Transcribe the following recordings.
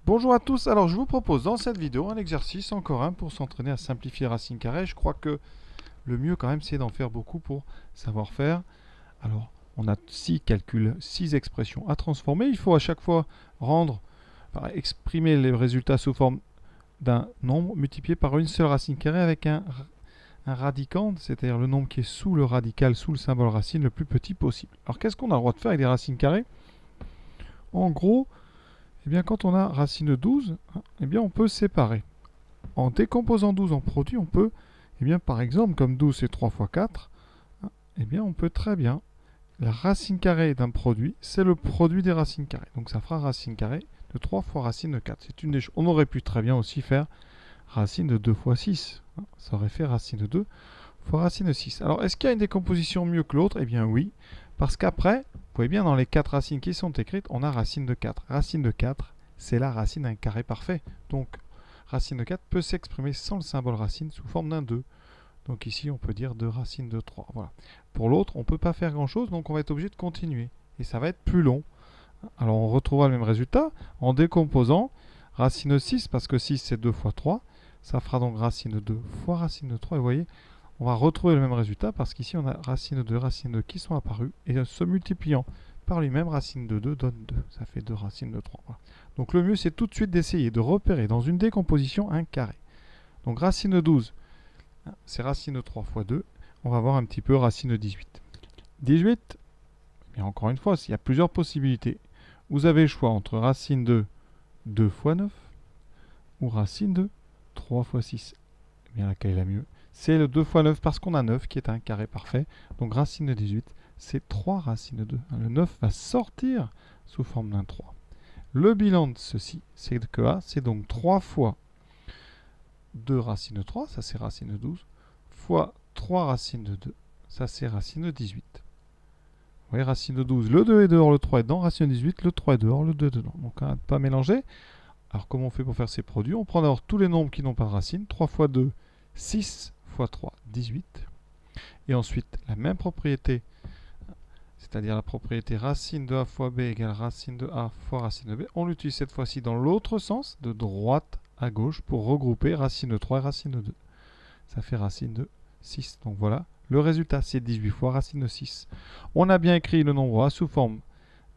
Bonjour à tous, alors je vous propose dans cette vidéo un exercice, encore un, pour s'entraîner à simplifier racine carrée. Je crois que le mieux quand même c'est d'en faire beaucoup pour savoir faire. Alors on a 6 calculs, 6 expressions à transformer. Il faut à chaque fois exprimer les résultats sous forme d'un nombre multiplié par une seule racine carrée avec un radicand, c'est-à-dire le nombre qui est sous le radical, sous le symbole racine, le plus petit possible. Alors qu'est-ce qu'on a le droit de faire avec des racines carrées? En gros, eh bien, quand on a racine de 12, eh bien, on peut séparer. En décomposant 12 en produit, on peut, eh bien, par exemple, comme 12 c'est 3 fois 4, eh bien, on peut très bien, la racine carrée d'un produit, c'est le produit des racines carrées. Donc ça fera racine carrée de 3 fois racine de 4. C'est une des choses. On aurait pu très bien aussi faire racine de 2 fois 6. Ça aurait fait racine de 2 fois racine de 6. Alors, est-ce qu'il y a une décomposition mieux que l'autre? Eh bien, oui. Parce qu'après, vous voyez bien, dans les 4 racines qui sont écrites, on a racine de 4. Racine de 4, c'est la racine d'un carré parfait. Donc, racine de 4 peut s'exprimer sans le symbole racine sous forme d'un 2. Donc ici, on peut dire 2 racines de 3. Voilà. Pour l'autre, on ne peut pas faire grand-chose, donc on va être obligé de continuer. Et ça va être plus long. Alors, on retrouvera le même résultat en décomposant racine de 6, parce que 6, c'est 2 fois 3. Ça fera donc racine de 2 fois racine de 3. Et vous voyez, on va retrouver le même résultat parce qu'ici on a racine de 2, racine de 2 qui sont apparues et se multipliant par lui-même, racine de 2 donne 2. Ça fait 2 racines de 3. Voilà. Donc le mieux c'est tout de suite d'essayer de repérer dans une décomposition un carré. Donc racine de 12, c'est racine de 3 fois 2. On va voir un petit peu racine de 18. 18, et encore une fois, il y a plusieurs possibilités. Vous avez le choix entre racine de 2 fois 9 ou racine de 3 fois 6. Eh bien laquelle est la mieux? C'est le 2 fois 9 parce qu'on a 9 qui est un carré parfait. Donc racine de 18, c'est 3 racines de 2. Le 9 va sortir sous forme d'un 3. Le bilan de ceci, c'est que A, c'est donc 3 fois 2 racines de 3, ça c'est racine de 12, fois 3 racines de 2, ça c'est racine de 18. Vous voyez, racine de 12, le 2 est dehors, le 3 est dedans, racine de 18, le 3 est dehors, le 2 est dedans. Donc à ne pas mélanger. Alors comment on fait pour faire ces produits? On prend d'abord tous les nombres qui n'ont pas de racine. 3 fois 2, 6 fois 3, 18. Et ensuite, la même propriété, c'est-à-dire la propriété racine de a fois b égale racine de a fois racine de b, on l'utilise cette fois-ci dans l'autre sens, de droite à gauche, pour regrouper racine de 3 et racine de 2. Ça fait racine de 6. Donc voilà, le résultat, c'est 18 fois racine de 6. On a bien écrit le nombre a sous forme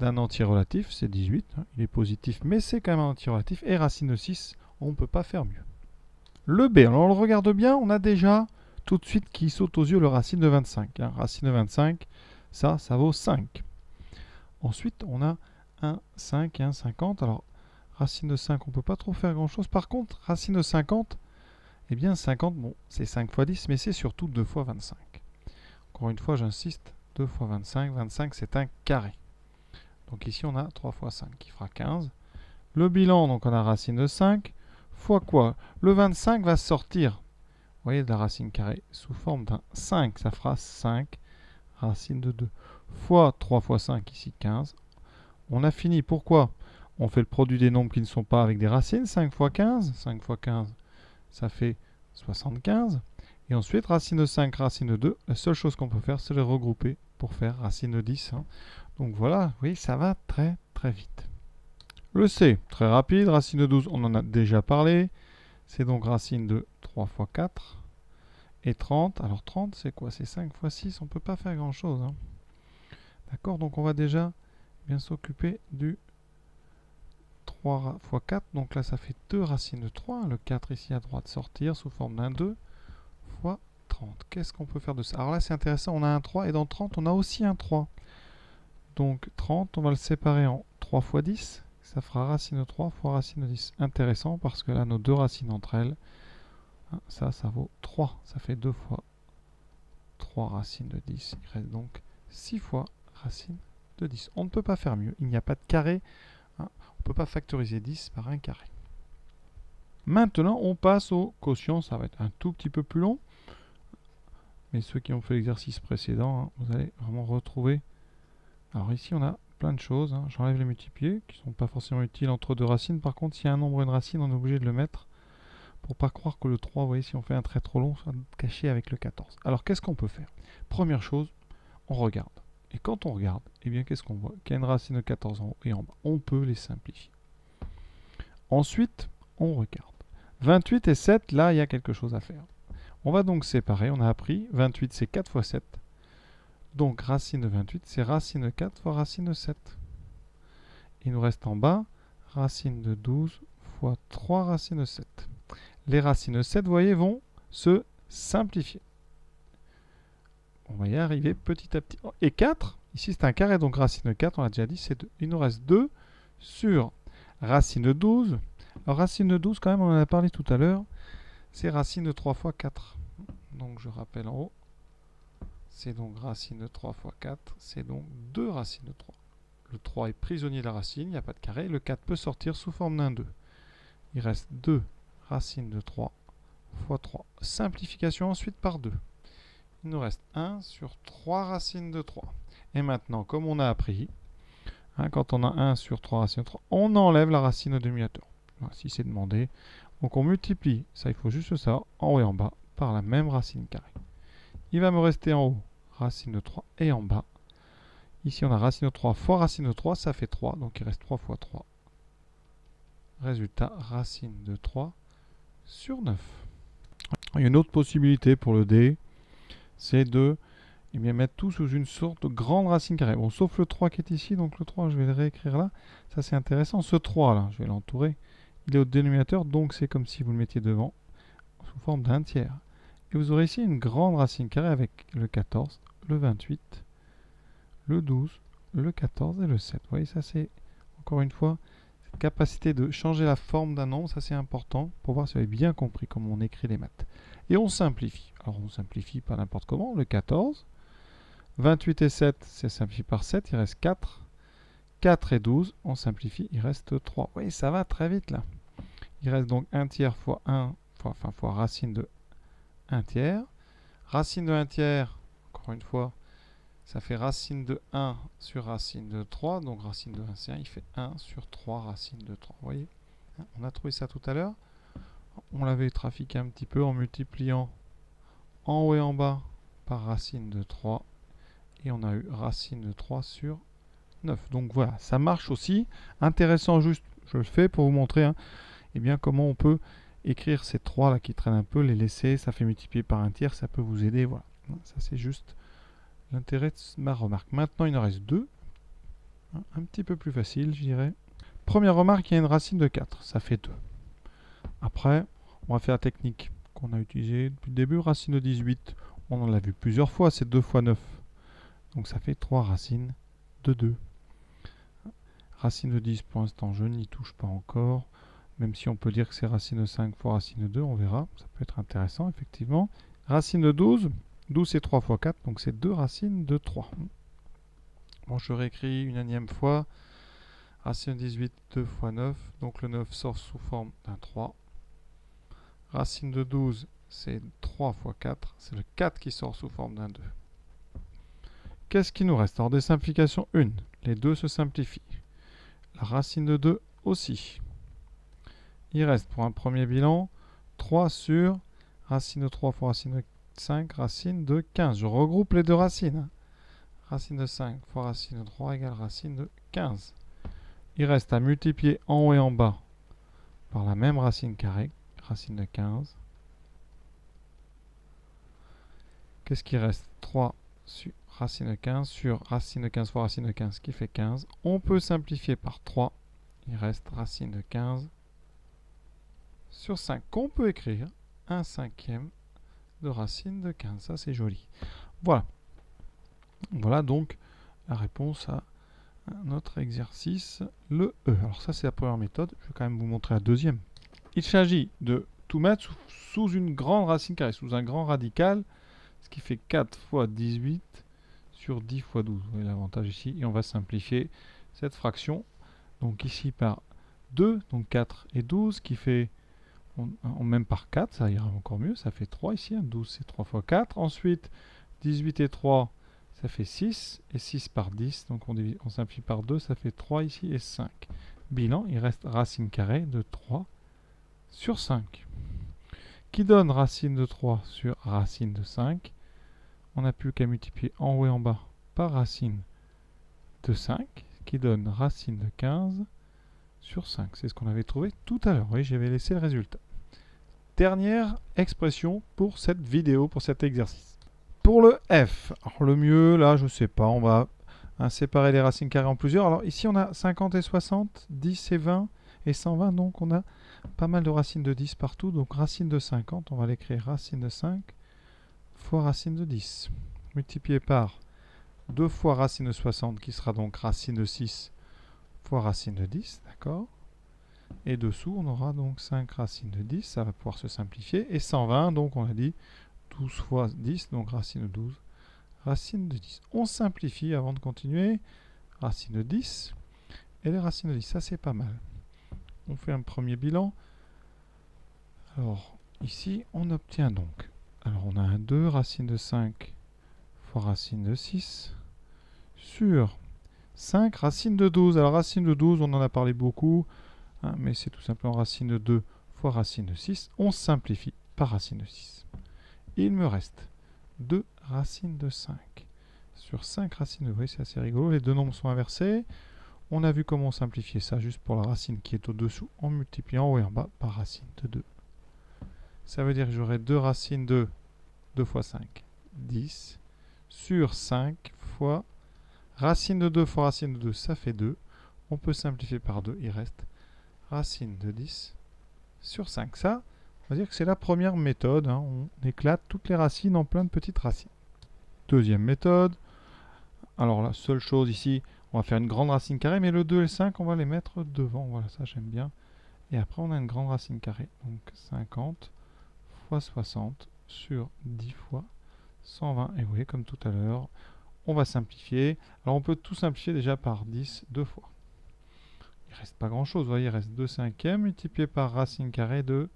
d'un entier relatif, c'est 18, il est positif, mais c'est quand même un entier relatif, et racine de 6, on ne peut pas faire mieux. Le b, alors on le regarde bien, on a déjà tout de suite qui saute aux yeux le racine de 25. Racine de 25, ça vaut 5. Ensuite, on a un 5 et un 50. Alors, racine de 5, on ne peut pas trop faire grand-chose. Par contre, racine de 50, eh bien 50, bon, c'est 5 fois 10, mais c'est surtout 2 fois 25. Encore une fois, j'insiste, 2 fois 25, 25 c'est un carré. Donc ici, on a 3 fois 5 qui fera 15. Le bilan, donc on a racine de 5, fois quoi? Le 25 va sortir, vous voyez, de la racine carrée sous forme d'un 5. Ça fera 5 racine de 2. Fois 3 fois 5, ici 15. On a fini. Pourquoi? On fait le produit des nombres qui ne sont pas avec des racines. 5 fois 15. 5 fois 15, ça fait 75. Et ensuite, racine de 5, racine de 2. La seule chose qu'on peut faire, c'est les regrouper pour faire racine de 10. Donc voilà, oui, ça va très très vite. Le C, très rapide, racine de 12, on en a déjà parlé. C'est donc racine de 3 fois 4 et 30. Alors 30, c'est quoi? C'est 5 fois 6, on ne peut pas faire grand-chose. D'accord, donc on va déjà bien s'occuper du 3 fois 4. Donc là, ça fait 2 racines de 3. Le 4 ici à droite sortir sous forme d'un 2 fois 30. Qu'est-ce qu'on peut faire de ça? Alors là, c'est intéressant, on a un 3 et dans 30, on a aussi un 3. Donc 30, on va le séparer en 3 fois 10. Ça fera racine de 3 fois racine de 10. Intéressant parce que là, nos deux racines entre elles, ça vaut 3. Ça fait 2 fois 3 racines de 10. Il reste donc 6 fois racine de 10. On ne peut pas faire mieux. Il n'y a pas de carré. On ne peut pas factoriser 10 par un carré. Maintenant, on passe au quotient. Ça va être un tout petit peu plus long. Mais ceux qui ont fait l'exercice précédent, vous allez vraiment retrouver. Alors ici, on a plein de choses. J'enlève les multipliés, qui ne sont pas forcément utiles entre deux racines. Par contre, s'il y a un nombre et une racine, on est obligé de le mettre pour pas croire que le 3, vous voyez, si on fait un trait trop long, ça va cacher avec le 14. Alors, qu'est-ce qu'on peut faire? Première chose, on regarde. Et quand on regarde, eh bien, qu'est-ce qu'on voit? Qu'il y a une racine de 14 en haut et en bas. On peut les simplifier. Ensuite, on regarde. 28 et 7, là, il y a quelque chose à faire. On va donc séparer, on a appris, 28 c'est 4 fois 7. Donc racine de 28, c'est racine de 4 fois racine de 7. Il nous reste en bas, racine de 12 fois 3 racines de 7. Les racines de 7, vous voyez, vont se simplifier. On va y arriver petit à petit. Et 4, ici c'est un carré, donc racine de 4, on l'a déjà dit, c'est 2. Il nous reste 2 sur racine de 12. Alors racine de 12, quand même, on en a parlé tout à l'heure, c'est racine de 3 fois 4. Donc je rappelle en haut, c'est donc racine de 3 fois 4, c'est donc 2 racines de 3. Le 3 est prisonnier de la racine, il n'y a pas de carré, le 4 peut sortir sous forme d'un 2. Il reste 2 racines de 3 fois 3. Simplification ensuite par 2. Il nous reste 1 sur 3 racines de 3. Et maintenant, comme on a appris, quand on a 1 sur 3 racines de 3, on enlève la racine au demi-hauteur. Si c'est demandé. Donc on multiplie, ça il faut juste ça, en haut et en bas, par la même racine carrée. Il va me rester en haut racine de 3 et en bas. Ici on a racine de 3 fois racine de 3, ça fait 3, donc il reste 3 fois 3. Résultat, racine de 3 sur 9. Il y a une autre possibilité pour le D, c'est de mettre tout sous une sorte de grande racine carrée. Bon, sauf le 3 qui est ici, donc le 3 je vais le réécrire là. Ça c'est intéressant, ce 3 là, je vais l'entourer. Il est au dénominateur, donc c'est comme si vous le mettiez devant, sous forme d'un tiers. Et vous aurez ici une grande racine carrée avec le 14, le 28, le 12, le 14 et le 7. Vous voyez, ça c'est, encore une fois, cette capacité de changer la forme d'un nombre, ça c'est important pour voir si vous avez bien compris comment on écrit les maths. Et on simplifie. Alors on simplifie pas n'importe comment, le 14, 28 et 7, c'est simplifié par 7, il reste 4. 4 et 12, on simplifie, il reste 3. Oui, ça va très vite là. Il reste donc 1 tiers fois 1, fois racine de 1 tiers. Racine de 1 tiers, encore une fois, ça fait racine de 1 sur racine de 3. Donc racine de 1, c'est 1, il fait 1 sur 3 racine de 3. Vous voyez, on a trouvé ça tout à l'heure. On l'avait trafiqué un petit peu en multipliant en haut et en bas par racine de 3. Et on a eu racine de 3 sur 9. Donc voilà, ça marche aussi. Intéressant, juste, je le fais pour vous montrer eh bien, comment on peut écrire ces 3 là qui traînent un peu, les laisser, ça fait multiplier par un tiers, ça peut vous aider. Voilà, ça c'est juste l'intérêt de ma remarque. Maintenant, il en reste 2. Un petit peu plus facile, je dirais. Première remarque, il y a une racine de 4, ça fait 2. Après, on va faire la technique qu'on a utilisée depuis le début, racine de 18. On en a vu plusieurs fois, c'est 2 fois 9. Donc ça fait 3 racines de 2. Racine de 10, pour l'instant, je n'y touche pas encore. Même si on peut dire que c'est racine de 5 fois racine de 2, on verra. Ça peut être intéressant, effectivement. Racine de 12, 12 c'est 3 fois 4, donc c'est 2 racines de 3. Bon, je réécris une énième fois. Racine de 18, 2 fois 9, donc le 9 sort sous forme d'un 3. Racine de 12, c'est 3 fois 4, c'est le 4 qui sort sous forme d'un 2. Qu'est-ce qui nous reste? Alors des simplifications, une. Les 2 se simplifient. La racine de 2 aussi. Il reste pour un premier bilan 3 sur racine de 3 fois racine de 5, racine de 15. Je regroupe les deux racines. Racine de 5 fois racine de 3 égale racine de 15. Il reste à multiplier en haut et en bas par la même racine carrée, racine de 15. Qu'est-ce qui reste? 3 sur racine de 15 sur racine de 15 fois racine de 15 qui fait 15. On peut simplifier par 3. Il reste racine de 15 sur 5 qu'on peut écrire 1/5 de racine de 15. Ça c'est joli. Voilà. Voilà donc la réponse à notre exercice, le E. Alors ça c'est la première méthode. Je vais quand même vous montrer la deuxième. Il s'agit de tout mettre sous une grande racine carrée, sous un grand radical, ce qui fait 4 fois 18 sur 10 fois 12. Vous voyez l'avantage ici. Et on va simplifier cette fraction. Donc ici par 2, donc 4 et 12, qui fait, même par 4, ça ira encore mieux, ça fait 3 ici. 12 c'est 3 fois 4. Ensuite, 18 et 3, ça fait 6. Et 6 par 10, donc on simplifie par 2, ça fait 3 ici et 5. Bilan, il reste racine carrée de 3 sur 5. Qui donne racine de 3 sur racine de 5. On n'a plus qu'à multiplier en haut et en bas par racine de 5, qui donne racine de 15 sur 5. C'est ce qu'on avait trouvé tout à l'heure. Oui, j'avais laissé le résultat. Dernière expression pour cette vidéo, pour cet exercice. Pour le f, alors le mieux, là, je ne sais pas, on va séparer les racines carrées en plusieurs. Alors ici, on a 50 et 60, 10 et 20 et 120, donc on a pas mal de racines de 10 partout. Donc racine de 50, on va l'écrire racine de 5 fois racine de 10, multiplié par 2 fois racine de 60, qui sera donc racine de 6 fois racine de 10, d'accord? Et dessous, on aura donc 5 racines de 10, ça va pouvoir se simplifier. Et 120, donc on a dit 12 fois 10, donc racine de 12, racine de 10. On simplifie avant de continuer. Racine de 10 et les racines de 10, ça c'est pas mal. On fait un premier bilan. Alors, ici, on obtient donc, alors on a un 2 racine de 5 fois racine de 6 sur 5 racine de 12. Alors racine de 12, on en a parlé beaucoup, hein, mais c'est tout simplement racine de 2 fois racine de 6. On simplifie par racine de 6. Il me reste 2 racines de 5 sur 5 racines de 2. C'est assez rigolo, les deux nombres sont inversés. On a vu comment simplifier ça juste pour la racine qui est au-dessous en multipliant en haut et en bas par racine de 2. Ça veut dire que j'aurai 2 racines de 2 fois 5, 10, sur 5 fois racine de 2 fois racine de 2, ça fait 2. On peut simplifier par 2, il reste racine de 10 sur 5. Ça, on va dire que c'est la première méthode, hein. On éclate toutes les racines en plein de petites racines. Deuxième méthode. Alors la seule chose ici, on va faire une grande racine carrée, mais le 2 et le 5, on va les mettre devant. Voilà, ça j'aime bien. Et après, on a une grande racine carrée. Donc 50 fois 60 sur 10 fois 120. Et vous voyez, comme tout à l'heure, on va simplifier. Alors on peut tout simplifier déjà par 10 deux fois. Il ne reste pas grand chose. Vous voyez, il reste 2 cinquièmes multiplié par racine carrée de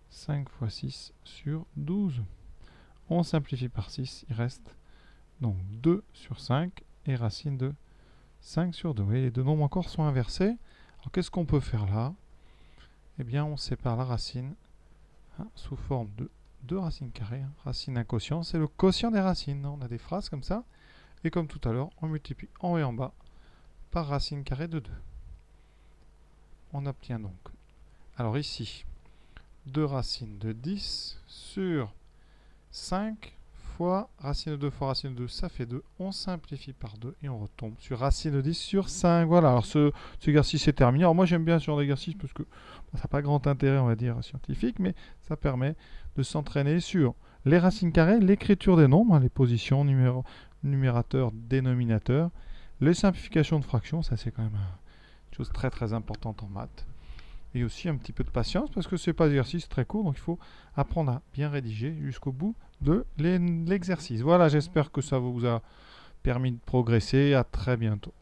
5 fois 6 sur 12. On simplifie par 6. Il reste donc 2 sur 5 et racine de 5 sur 2. Vous voyez, les deux nombres encore sont inversés. Alors qu'est-ce qu'on peut faire là? Eh bien, on sépare la racine, hein, sous forme de 2 racines carrées. Hein. Racine, un quotient, c'est le quotient des racines. On a des phrases comme ça. Et comme tout à l'heure, on multiplie en haut et en bas par racine carrée de 2. On obtient donc, alors ici, 2 racines de 10 sur 5 fois racine de 2 fois racine de 2, ça fait 2. On simplifie par 2 et on retombe sur racine de 10 sur 5. Voilà, alors cet exercice est terminé. Alors moi j'aime bien ce genre d'exercice parce que ça n'a pas grand intérêt, on va dire, scientifique, mais ça permet de s'entraîner sur les racines carrées, l'écriture des nombres, hein, les positions, numérateur, dénominateur, les simplifications de fractions, ça c'est quand même une chose très très importante en maths. Et aussi un petit peu de patience parce que ce n'est pas un exercice très court, donc il faut apprendre à bien rédiger jusqu'au bout de l'exercice. Voilà, j'espère que ça vous a permis de progresser. À très bientôt.